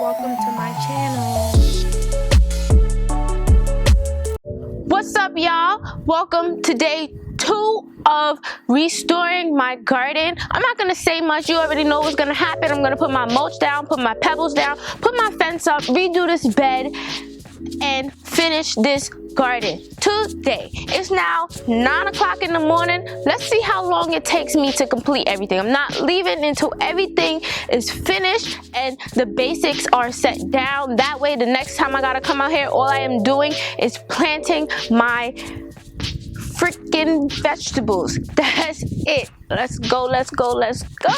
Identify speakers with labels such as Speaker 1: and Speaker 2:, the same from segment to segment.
Speaker 1: welcome to my channel. What's up, y'all? Welcome to day 2 of restoring my garden. I'm not gonna say much. You already know what's gonna happen. I'm gonna put my mulch down, put my pebbles down, put my fence up, redo this bed, and finish this garden today. It's now 9 o'clock in the morning. Let's see how long it takes me to complete everything. I'm not leaving until everything is finished and the basics are set down. That way the next time I gotta come out here, all I am doing is planting my freaking vegetables. That's it. Let's go, let's go, let's go.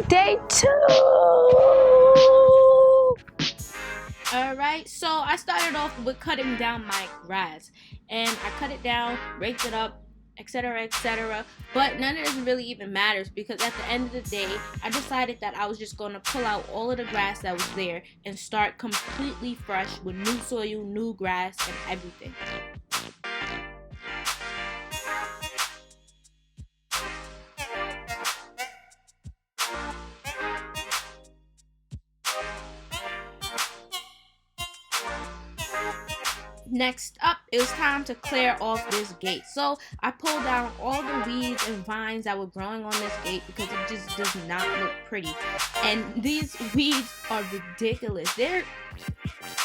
Speaker 1: Day 2. Alright, so I started off with cutting down my grass, and I cut it down, raked it up, etc, etc, but none of this really even matters because at the end of the day I decided that I was just going to pull out all of the grass that was there and start completely fresh with new soil, new grass, and everything. Next up, it was time to clear off this gate. So I pulled down all the weeds and vines that were growing on this gate because it just does not look pretty. And these weeds are ridiculous. They're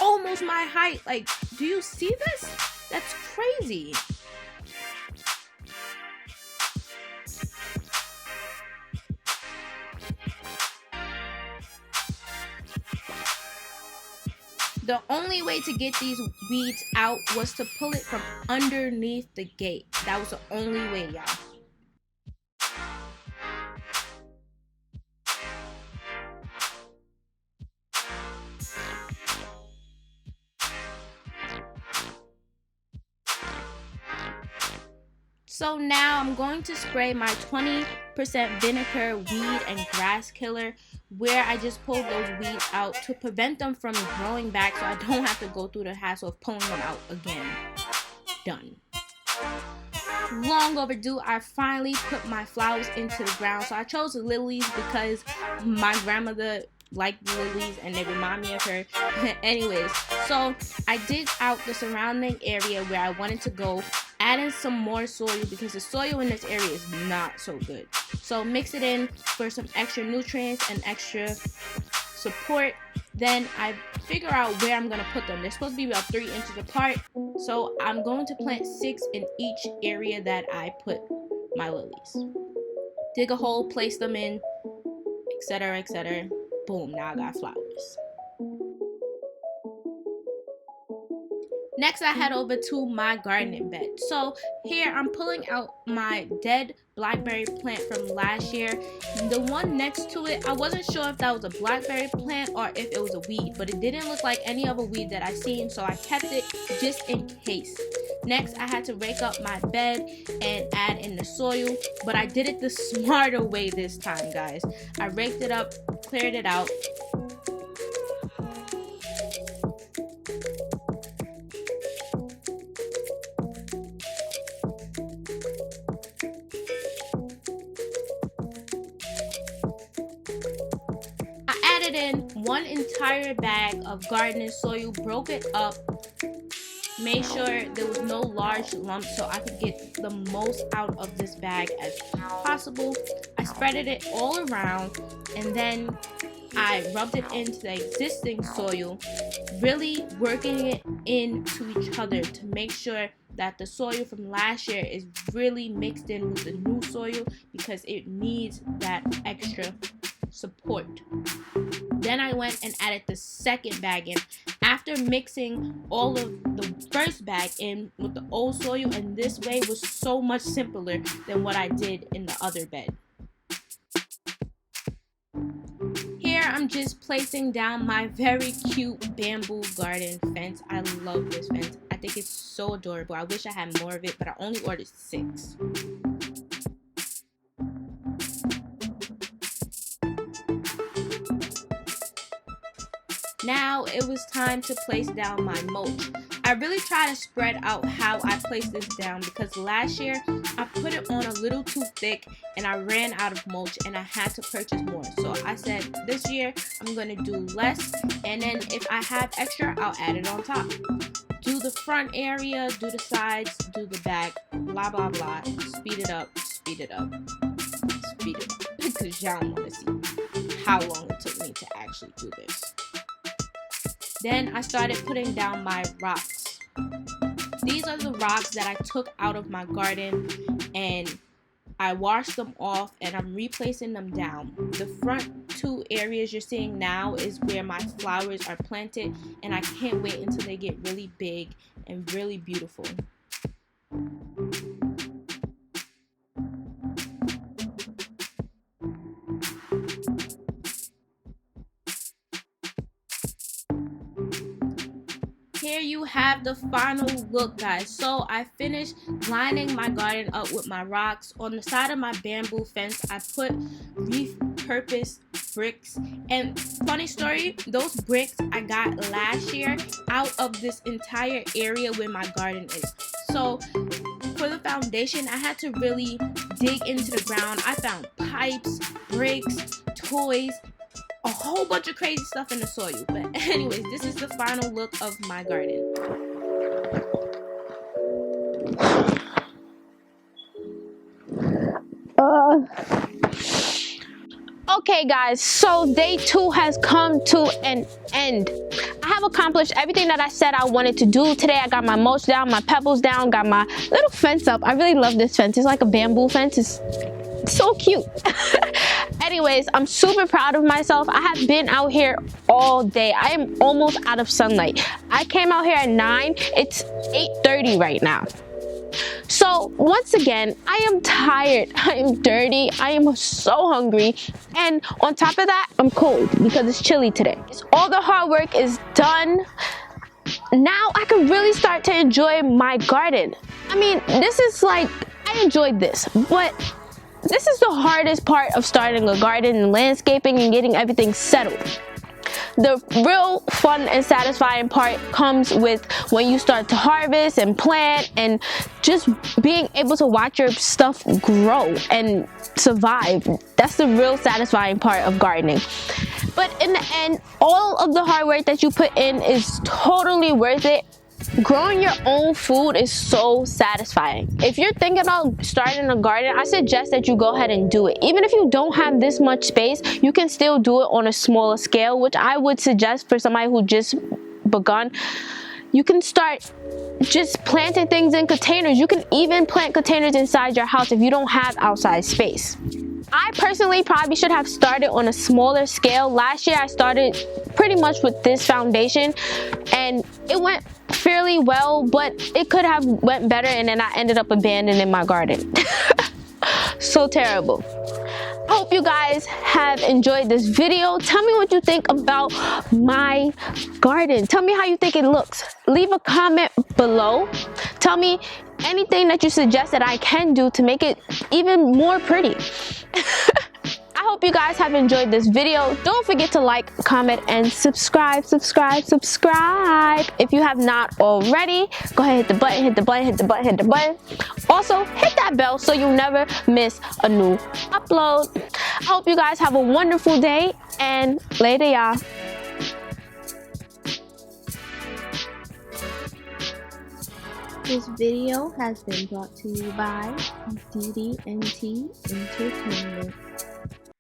Speaker 1: almost my height. Like, do you see this? That's crazy. The only way to get these weeds out was to pull it from underneath the gate. That was the only way, y'all. So now I'm going to spray my 20% vinegar weed and grass killer where I just pulled those weeds out to prevent them from growing back so I don't have to go through the hassle of pulling them out again. Done. Long overdue. I finally put my flowers into the ground. So I chose lilies because my grandmother liked the lilies and they remind me of her. Anyways, so I dig out the surrounding area where I wanted to go, adding some more soil because the soil in this area is not so good. So mix it in for some extra nutrients and extra support. Then I figure out where I'm gonna put them. They're supposed to be about 3 inches apart. So I'm going to plant 6 in each area that I put my lilies. Dig a hole, place them in, etc, etc. Boom, now I got flowers. Next, I head over to my gardening bed. So here I'm pulling out my dead blackberry plant from last year. The one next to it, I wasn't sure if that was a blackberry plant or if it was a weed, but it didn't look like any other weed that I seen, so I kept it just in case. Next, I had to rake up my bed and add in the soil, but I did it the smarter way this time, guys. I raked it up, cleared it out. In 1 entire bag of gardening soil, broke it up, made sure there was no large lumps so I could get the most out of this bag as possible. I spreaded it all around and then I rubbed it into the existing soil, really working it into each other to make sure that the soil from last year is really mixed in with the new soil because it needs that extra support. Then I went and added the second bag in after mixing all of the first bag in with the old soil, and this way was so much simpler than what I did in the other bed. Here I'm just placing down my very cute bamboo garden fence. I love this fence. I think it's so adorable. I wish I had more of it, but I only ordered 6. Now it was time to place down my mulch. I really try to spread out how I place this down because last year I put it on a little too thick and I ran out of mulch and I had to purchase more. So I said this year I'm going to do less, and then if I have extra, I'll add it on top. Do the front area, do the sides, do the back, blah blah blah. Speed it up, speed it up, speed it up. Because y'all want to see how long it took me to actually do this. Then I started putting down my rocks. These are the rocks that I took out of my garden and I washed them off and I'm replacing them down. The front two areas you're seeing now is where my flowers are planted, and I can't wait until they get really big and really beautiful. Here you have the final look, guys. So I finished lining my garden up with my rocks. On the side of my bamboo fence, I put repurposed bricks. And funny story, those bricks I got last year out of this entire area where my garden is. So for the foundation, I had to really dig into the ground. I found pipes, bricks, toys, a whole bunch of crazy stuff in the soil. But anyways, this is the final look of my garden.
Speaker 2: Okay guys, so day 2 has come to an end. I have accomplished everything that I said I wanted to do today. I got my mulch down, my pebbles down, got my little fence up. I really love this fence. It's like a bamboo fence. It's so cute. Anyways, I'm super proud of myself. I have been out here all day. I am almost out of sunlight. I came out here at 9. It's 8:30 right now. So once again, I am tired, I am dirty, I am so hungry, and on top of that, I'm cold because it's chilly today. All the hard work is done. Now I can really start to enjoy my garden. I mean, this is like, I enjoyed this, but this is the hardest part of starting a garden and landscaping and getting everything settled. The real fun and satisfying part comes with when you start to harvest and plant and just being able to watch your stuff grow and survive. That's the real satisfying part of gardening. But in the end, all of the hard work that you put in is totally worth it. Growing your own food is so satisfying. If you're thinking about starting a garden, I suggest that you go ahead and do it. Even if you don't have this much space, you can still do it on a smaller scale, which I would suggest for somebody who just begun. You can start just planting things in containers. You can even plant containers inside your house if you don't have outside space. I personally probably should have started on a smaller scale. Last year I started pretty much with this foundation and it went fairly well, but it could have went better, and then I ended up abandoning my garden. So terrible. I hope you guys have enjoyed this video. Tell me what you think about my garden. Tell me how you think it looks. Leave a comment below. Tell me anything that you suggest that I can do to make it even more pretty. I hope you guys have enjoyed this video. Don't forget to like, comment, and subscribe. If you have not already, go ahead, hit the button, hit the button, hit the button, hit the button. Also, hit that bell so you never miss a new upload. I hope you guys have a wonderful day, and later, y'all.
Speaker 1: This video has been brought to you by DDNT Entertainment.